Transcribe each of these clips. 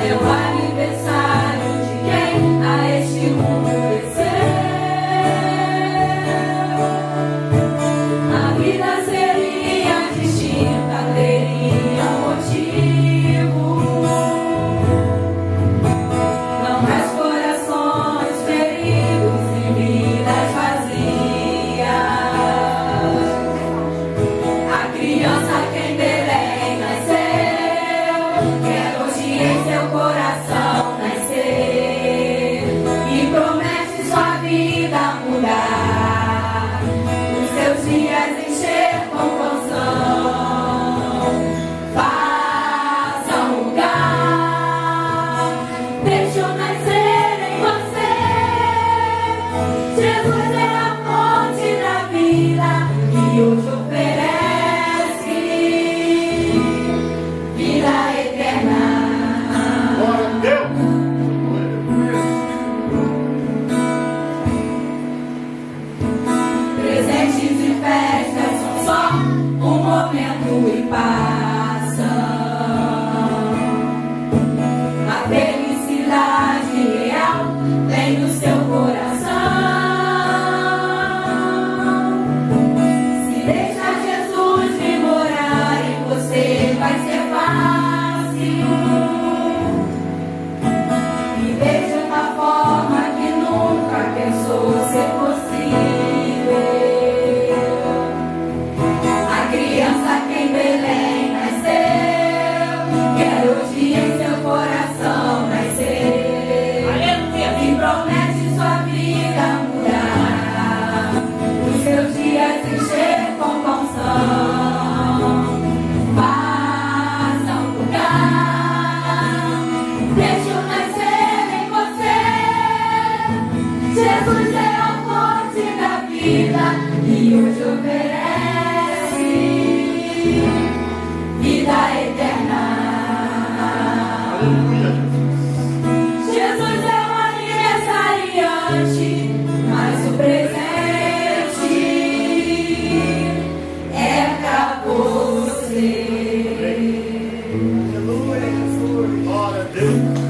É o aniversário de quem a este mundo desceu. A vida seria distinta, teria motivo. Não mais corações feridos e vidas vazias. A criança que em Belém nasceu, quer hoje em seu coração nascer e promete sua vida mudar, os seus dias encher com canção. Faça um lugar, deixa eu nascer em você. Jesus é a fonte da vida que hoje oferece vida eterna. Glória a Deus! Presentes e festas são só um momento e passam. A felicidade real vem do seu coração. Se deixa Jesus vir morar em você, vai ser fácil. Viver de uma forma que nunca pensou ser possível. A criança que em Belém nasceu, quer hoje em seu coração nascer e promete sua vida mudar, os seus dias encher com canção. Faça um lugar, deixa eu nascer em você. Jesus é a fonte da vida e hoje oferece vida eterna. Aleluia, Jesus. Jesus é o aniversariante, mas o presente é pra você. Aleluia, Jesus. Glória a Deus.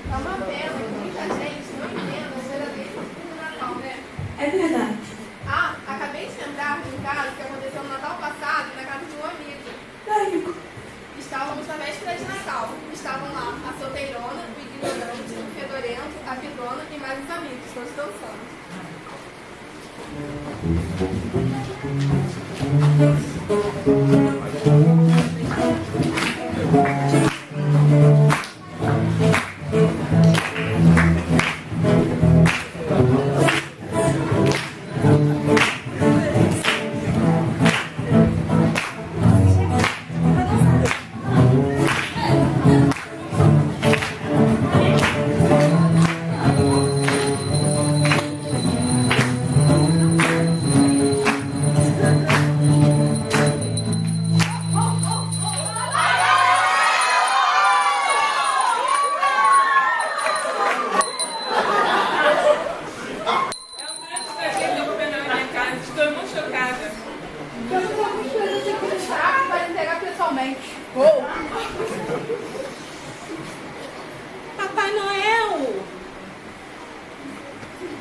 É uma pena que muita gente não entenda a verdadeira cultura do Natal, né? É verdade. Ah, acabei de entrar de um caso que aconteceu no Natal passado na casa de um amigo. Estávamos na véspera de Natal. Estavam lá a solteirona, o ignorante, o fedorento, a vidona e mais os amigos, todos dançando. Papai Noel,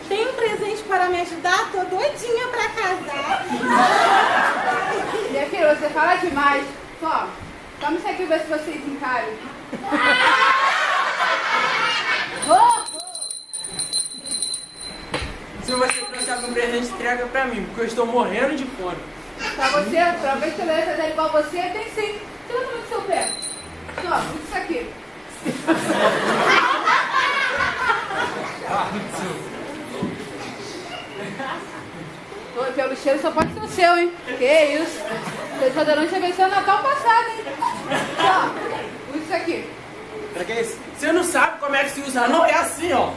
tem um presente para me ajudar? Tô doidinha pra casar. Minha filha, você fala demais. Só, toma isso aqui e vê se vocês encaram. Se você trouxer algum presente, entrega pra mim, porque eu estou morrendo de fome. Pra você, pra ver se ele vai fazer igual você, tem sim. Tira a mão do seu pé. Só, isso aqui. Pelo cheiro só pode ser o seu, hein? Que isso? O desodorante já venceu o Natal passado, hein? Ó, usa isso aqui. Pra que isso? Você não sabe como é que se usa, não? É assim, ó.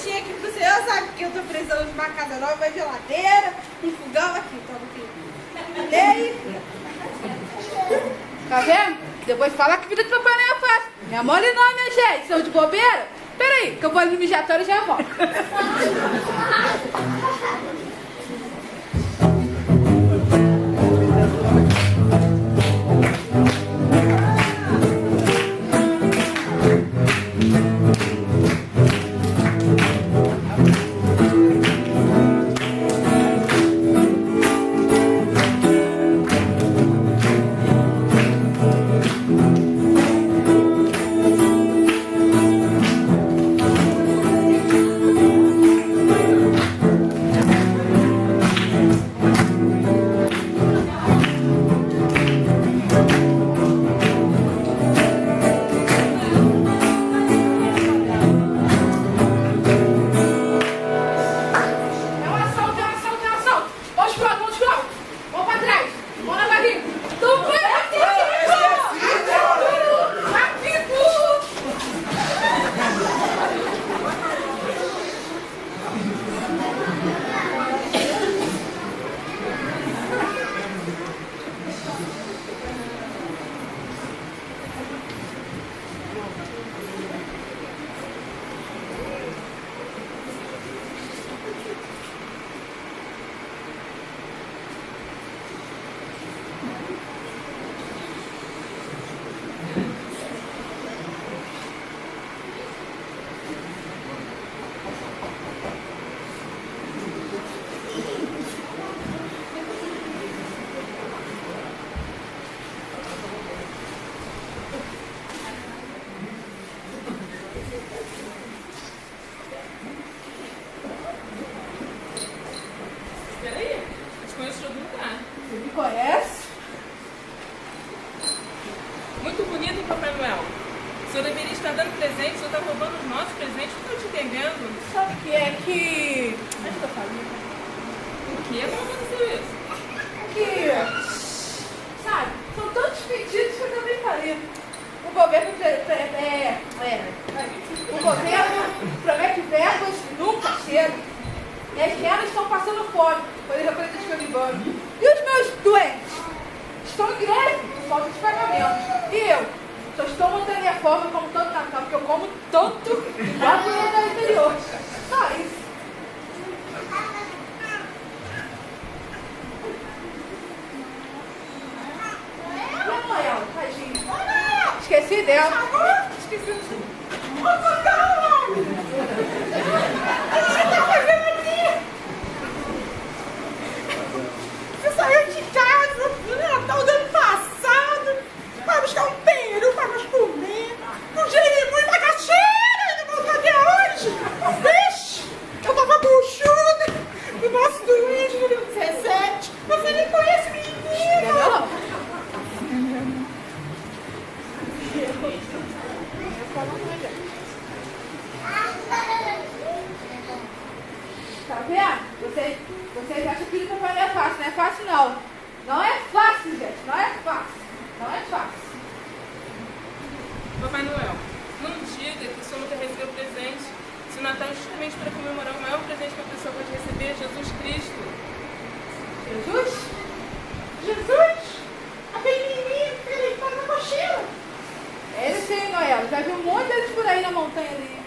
prestinho aqui pro senhor, sabe? Que eu tô precisando de uma casa nova, uma geladeira, um fogão aqui, toma aqui. E aí? Tá vendo? Depois fala que a vida do Papai Noel é fácil. Não é mole não, minha gente. São de bobeira? Peraí, que eu vou ali no mijatório e já volto. Esqueci dela. Esqueci. Você saiu de casa no Natal do ano passado para buscar um peru para nós comer, um jerimum e macaxeira e não voltou até hoje. Vixe, eu tava buchuda, o nosso doente número 17. Você nem conhece menina. Tá vendo? Vocês acham que o Papai não é fácil. Não é fácil, não. Não é fácil, gente. Não é fácil. Não é fácil. Papai Noel, não diga que o senhor nunca recebeu presente. Se o Natal é justamente para comemorar o maior presente que a pessoa pode receber, Jesus Cristo. Jesus? Jesus? Aquele menino que ele está na cocheira. Ele sim, Noel. Já vi um monte deles por aí na montanha ali.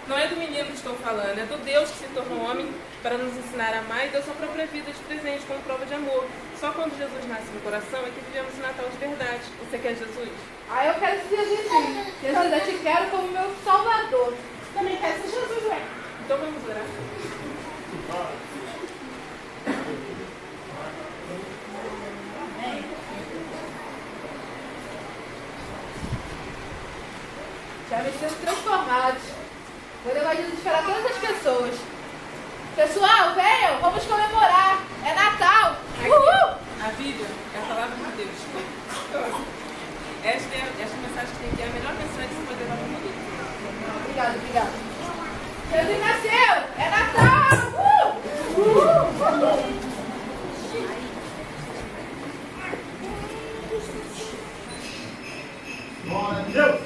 Não é do menino que estou falando, é do Deus que se tornou homem para nos ensinar a amar e deu sua própria vida de presente como prova de amor. Só quando Jesus nasce no coração é que vivemos o Natal de verdade. Você quer Jesus? Ah, eu quero esse Jesus sim. Jesus, eu te quero como meu salvador. Também quer ser Jesus, ué. Então vamos orar. Já me sinto transformados. Vou levar Jesus para todas as pessoas. Pessoal, venham, vamos comemorar. É Natal. Uhul! A Bíblia é a palavra de Deus. Esta mensagem que tem aqui é a melhor mensagem que você pode levar para o mundo. Obrigada, obrigada. Jesus nasceu! É Natal! Glória a Deus.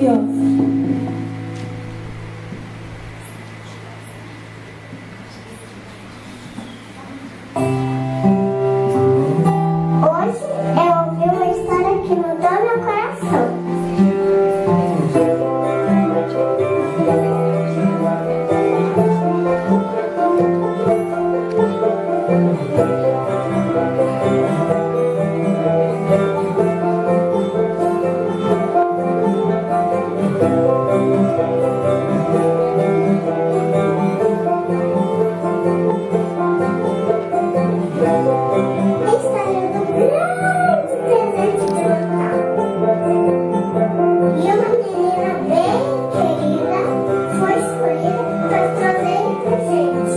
maravilhosa. Hoje eu ouvi uma história que mudou meu coração. A história do grande presente de Natal. E uma menina bem querida foi escolhida para trazer o presente.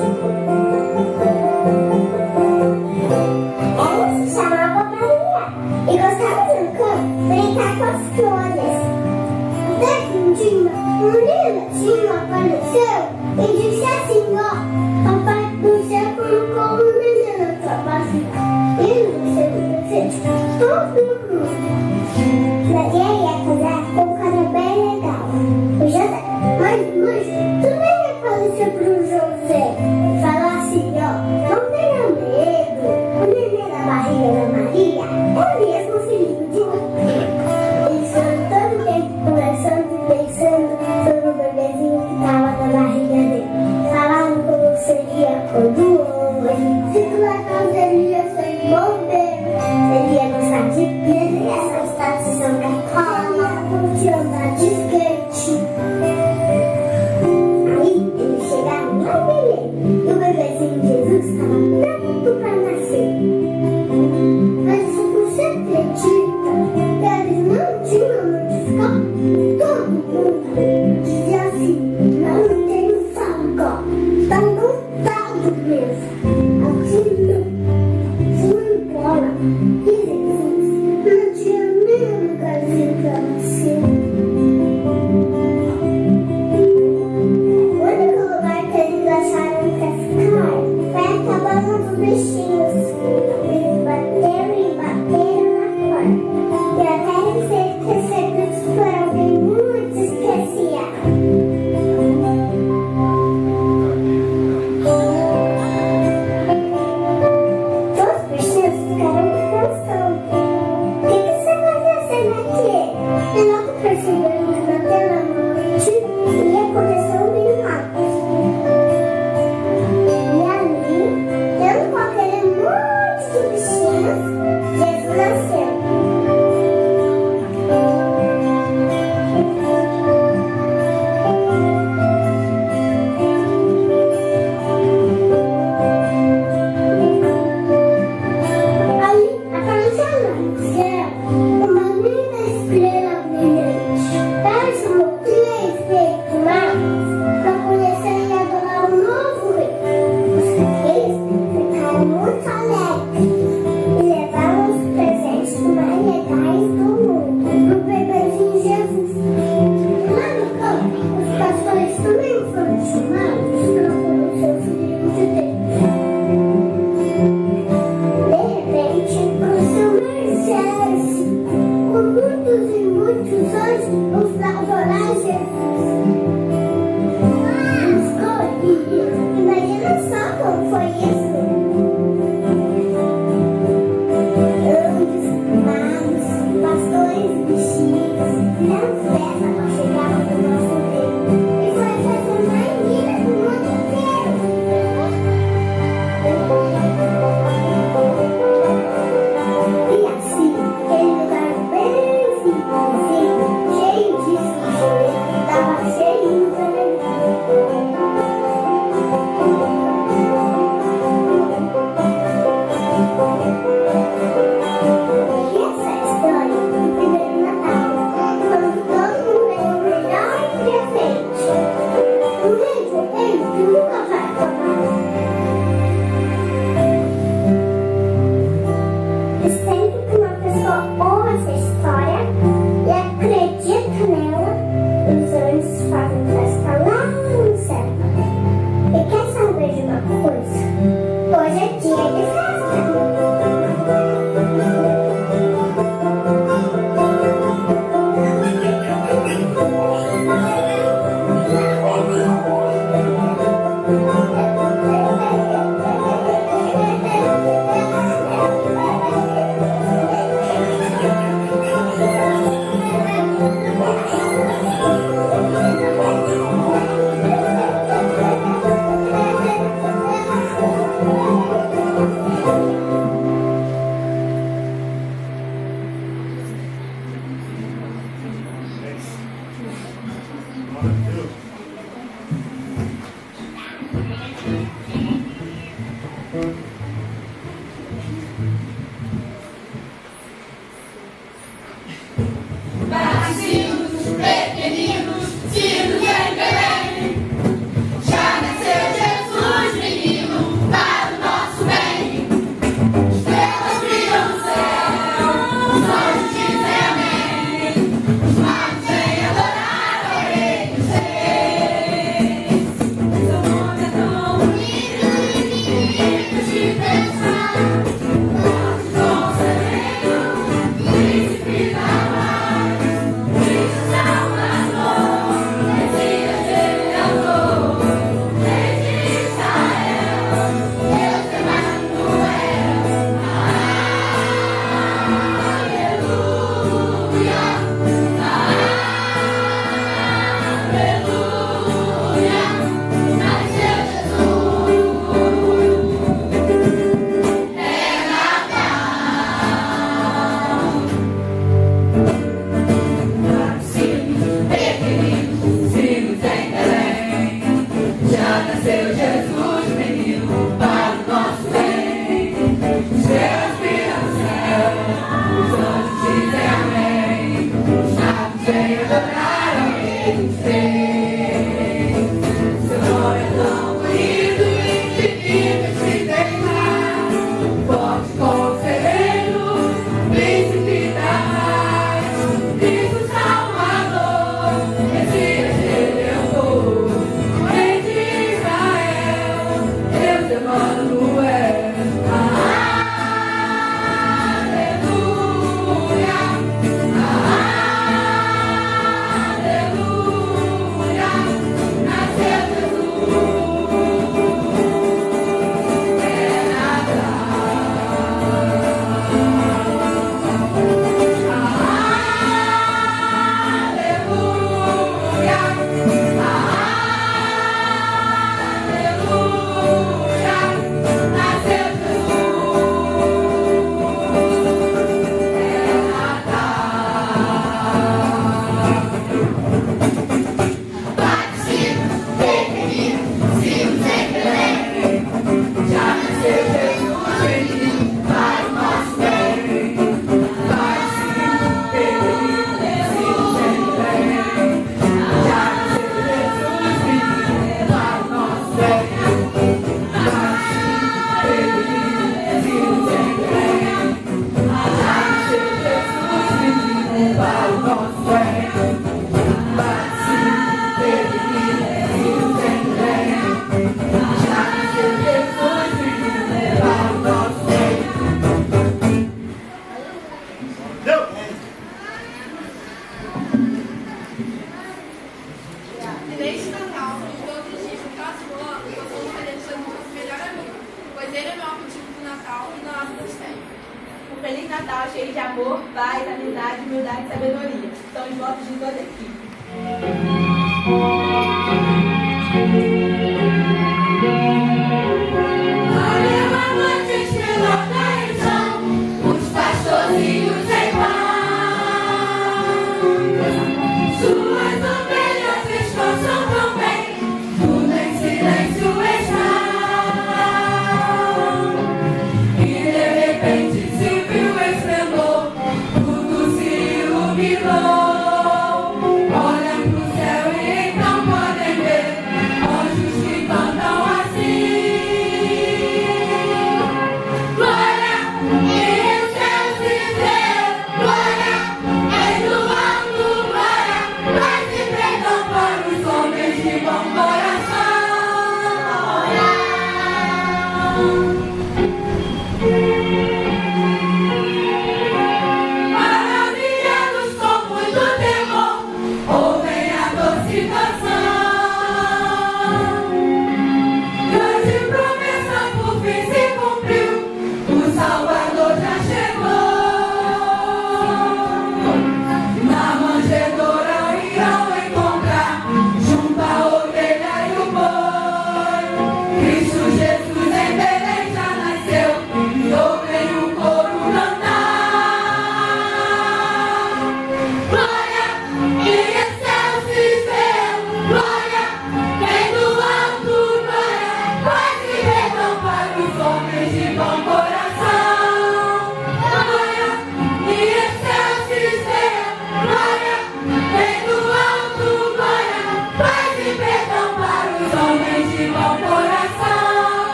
Natal cheio de amor, paz, amizade, humildade e sabedoria. São os votos de toda a equipe.